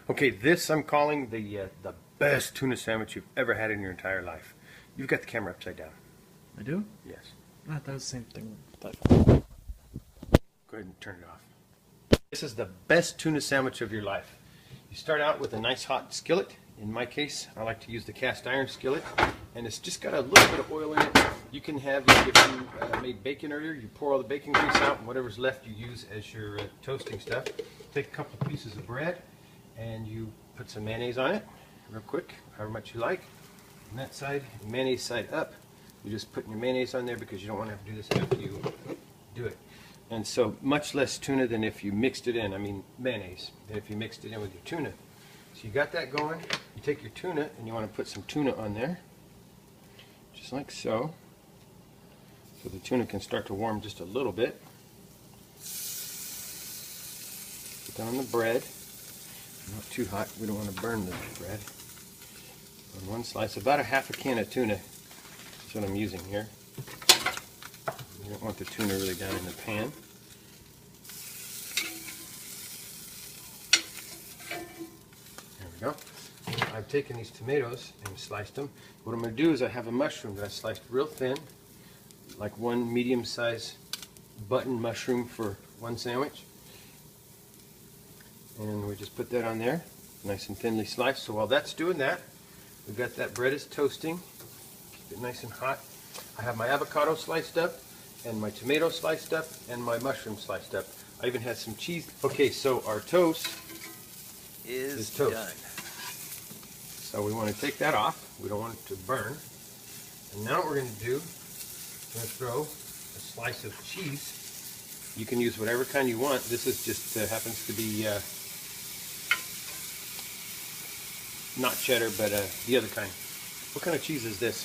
Okay, this I'm calling the best tuna sandwich you've ever had in your entire life. You've got the camera upside down. I do? Yes. Ah, that was the same thing. Go ahead and turn it off. This is the best tuna sandwich of your life. You start out with a nice hot skillet. In my case, I like to use the cast iron skillet, and it's just got a little bit of oil in it. You can have, if you made bacon earlier, you pour all the bacon grease out, and whatever's left you use as your toasting stuff. Take a couple of pieces of bread, and you put some mayonnaise on it, real quick, however much you like. On that side, mayonnaise side up, you're just putting your mayonnaise on there because you don't want to have to do this after you do it. And so much less tuna than if you mixed it in, mayonnaise, than if you mixed it in with your tuna. So you got that going, you take your tuna and you want to put some tuna on there, just like so. So the tuna can start to warm just a little bit. Put that on the bread, not too hot, we don't want to burn the bread. On one slice, about a half a can of tuna is what I'm using here. You don't want the tuna really down in the pan. There we go. I've taken these tomatoes and sliced them. What I'm going to do is I have a mushroom that I sliced real thin, like one medium-sized button mushroom for one sandwich. And we just put that on there, nice and thinly sliced. So while that's doing that, we've got that bread is toasting. Keep it nice and hot. I have my avocado sliced up, and my tomato sliced up, and my mushroom sliced up. I even had some cheese. Okay, so our toast is toast. Done. So we want to take that off. We don't want it to burn. And now what we're going to do, we're going to throw a slice of cheese. You can use whatever kind you want. This is just happens to be not cheddar, but the other kind. What kind of cheese is this?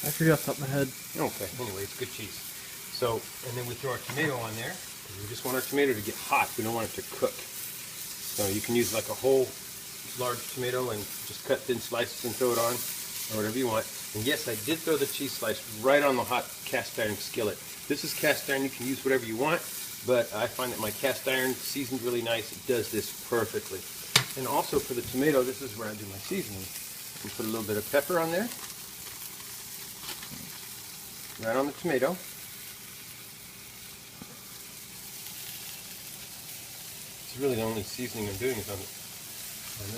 I forget off the top of my head. Okay, anyway, it's good cheese. So, and then we throw our tomato on there. We just want our tomato to get hot. We don't want it to cook. So you can use like a whole large tomato and just cut thin slices and throw it on, or whatever you want. And yes, I did throw the cheese slice right on the hot cast iron skillet. This is cast iron. You can use whatever you want, but I find that my cast iron seasoned really nice. It does this perfectly. And also for the tomato, this is where I do my seasoning. You put a little bit of pepper on there, right on the tomato. It's really the only seasoning I'm doing is on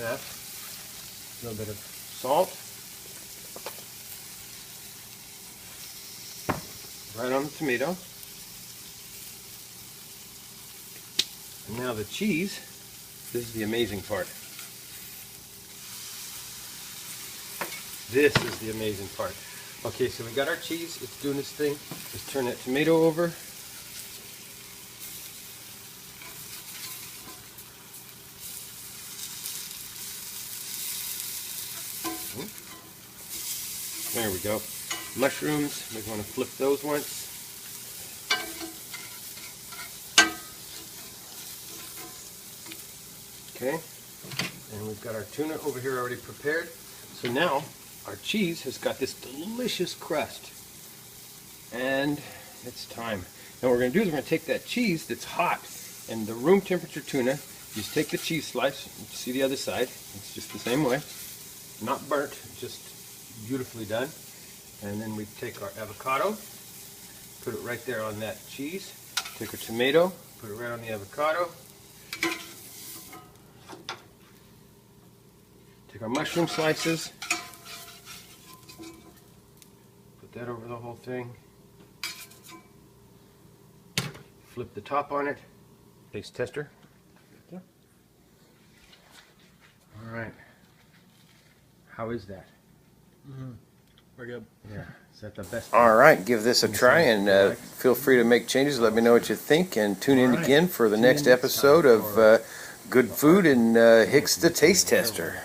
that. A little bit of salt. Right on the tomato. And now the cheese. This is the amazing part. This is the amazing part. Okay, so we got our cheese. It's doing its thing. Just turn that tomato over. There we go. Mushrooms, we want to flip those once. Okay, and we've got our tuna over here already prepared. So now our cheese has got this delicious crust. And it's time. Now what we're going to do is we're going to take that cheese that's hot and the room temperature tuna, just take the cheese slice, see the other side, it's just the same way. Not burnt, just beautifully done. And then we take our avocado, put it right there on that cheese. Take our tomato, put it right on the avocado. Take our mushroom slices, put that over the whole thing. Flip the top on it. Taste tester. Yeah. All right. How is that? Mm-hmm. Very good. Yeah. Is that the best? All right, give this a try, and feel free to make changes. Let me know what you think, and tune in again for the next episode of Good Food and Hicks the Taste Tester.